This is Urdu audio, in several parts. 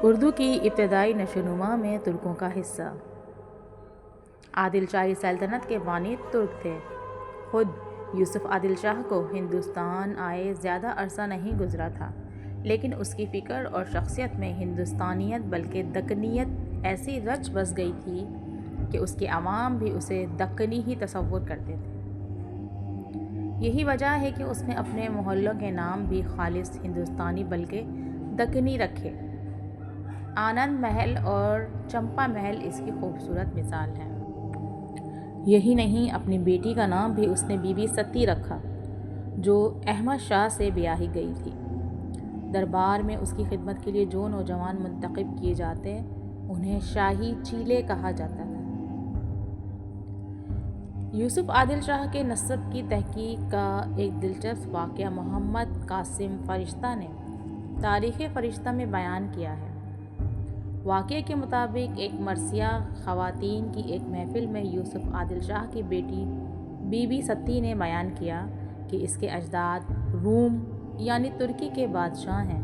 اردو کی ابتدائی نشوونما میں ترکوں کا حصہ۔ عادل شاہی سلطنت کے بانی ترک تھے۔ خود یوسف عادل شاہ کو ہندوستان آئے زیادہ عرصہ نہیں گزرا تھا، لیکن اس کی فکر اور شخصیت میں ہندوستانیت بلکہ دکنیت ایسی رچ بس گئی تھی کہ اس کے عوام بھی اسے دکنی ہی تصور کرتے تھے۔ یہی وجہ ہے کہ اس نے اپنے محلوں کے نام بھی خالص ہندوستانی بلکہ دکنی رکھے۔ آنند محل اور چمپا محل اس کی خوبصورت مثال ہیں۔ یہی نہیں، اپنی بیٹی کا نام بھی اس نے بی بی ستی رکھا، جو احمد شاہ سے بیاہی گئی تھی۔ دربار میں اس کی خدمت کے لیے جو نوجوان منتخب کیے جاتے انہیں شاہی چیلے کہا جاتا تھا۔ یوسف عادل شاہ کے نسب کی تحقیق کا ایک دلچسپ واقعہ محمد قاسم فرشتہ نے تاریخ فرشتہ میں بیان کیا ہے۔ واقعے کے مطابق ایک مرثیہ خواتین کی ایک محفل میں یوسف عادل شاہ کی بیٹی بی بی ستی نے بیان کیا کہ اس کے اجداد روم یعنی ترکی کے بادشاہ ہیں۔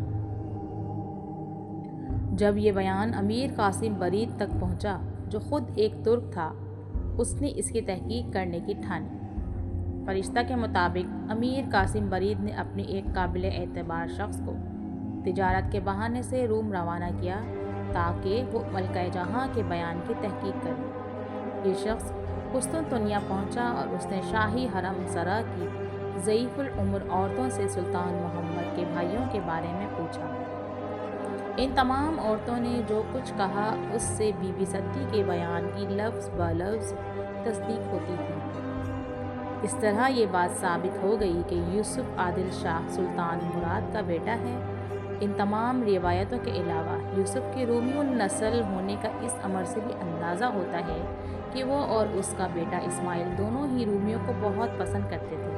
جب یہ بیان امیر قاسم برید تک پہنچا، جو خود ایک ترک تھا، اس نے اس کی تحقیق کرنے کی ٹھانی۔ فرشتہ کے مطابق امیر قاسم برید نے اپنے ایک قابل اعتبار شخص کو تجارت کے بہانے سے روم روانہ کیا تاکہ وہ ملکہ جہاں کے بیان کی تحقیق کرے۔ یہ شخص قسطنطنیہ پہنچا اور اس نے شاہی حرم سرا کی ضعیف العمر عورتوں سے سلطان محمد کے بھائیوں کے بارے میں پوچھا۔ ان تمام عورتوں نے جو کچھ کہا اس سے بی بی ستی کے بیان کی لفظ بلفظ تصدیق ہوتی تھی۔ اس طرح یہ بات ثابت ہو گئی کہ یوسف عادل شاہ سلطان مراد کا بیٹا ہے۔ ان تمام روایتوں کے علاوہ یوسف کے رومی النسل ہونے کا اس امر سے بھی اندازہ ہوتا ہے کہ وہ اور اس کا بیٹا اسماعیل دونوں ہی رومیوں کو بہت پسند کرتے تھے۔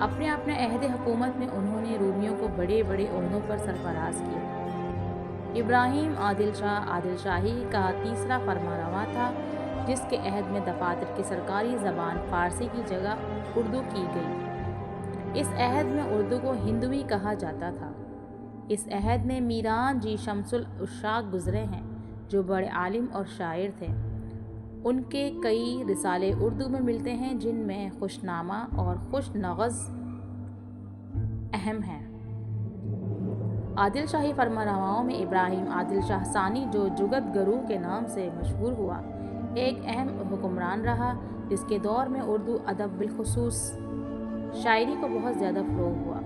اپنے عہد حکومت میں انہوں نے رومیوں کو بڑے بڑے عہدوں پر سرفراز کیا۔ ابراہیم عادل شاہ عادل شاہی کا تیسرا فرمانروا تھا، جس کے عہد میں دفاتر کی سرکاری زبان فارسی کی جگہ اردو کی گئی۔ اس عہد میں اردو کو ہندوی کہا جاتا تھا۔ اس عہد میں میران جی شمس العشاق گزرے ہیں، جو بڑے عالم اور شاعر تھے۔ ان کے کئی رسالے اردو میں ملتے ہیں، جن میں خوش نامہ اور خوش نغز اہم ہیں۔ عادل شاہی فرمانرواؤں میں ابراہیم عادل شاہ ثانی، جو جگت گرو کے نام سے مشہور ہوا، ایک اہم حکمران رہا، جس کے دور میں اردو ادب بالخصوص شاعری کو بہت زیادہ فروغ ہوا۔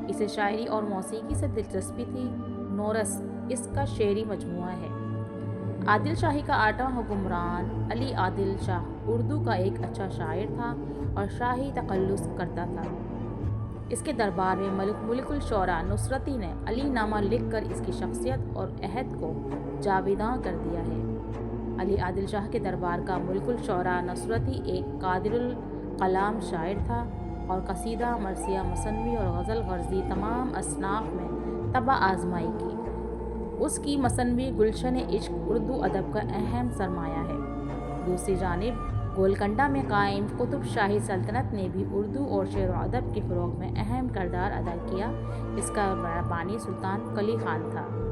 اسے شاعری اور موسیقی سے دلچسپی تھی۔ نورس اس کا شعری مجموعہ ہے۔ عادل شاہی کا 8واں حکمران علی عادل شاہ اردو کا ایک اچھا شاعر تھا اور شاہی تخلص کرتا تھا۔ اس کے دربار میں ملک الشعراء نصرتی نے علی نامہ لکھ کر اس کی شخصیت اور عہد کو جاویداں کر دیا ہے۔ علی عادل شاہ کے دربار کا ملک الشعراء نصرتی ایک قادر الکلام شاعر تھا اور قصیدہ، مرثیہ، مثنوی اور غزل غرضی تمام اصناف میں طبع آزمائی کی۔ اس کی مثنوی گلشن عشق اردو ادب کا اہم سرمایہ ہے۔ دوسری جانب گولکنڈہ میں قائم قطب شاہی سلطنت نے بھی اردو اور شعر و ادب کے فروغ میں اہم کردار ادا کیا۔ اس کا بانی سلطان قلی خان تھا۔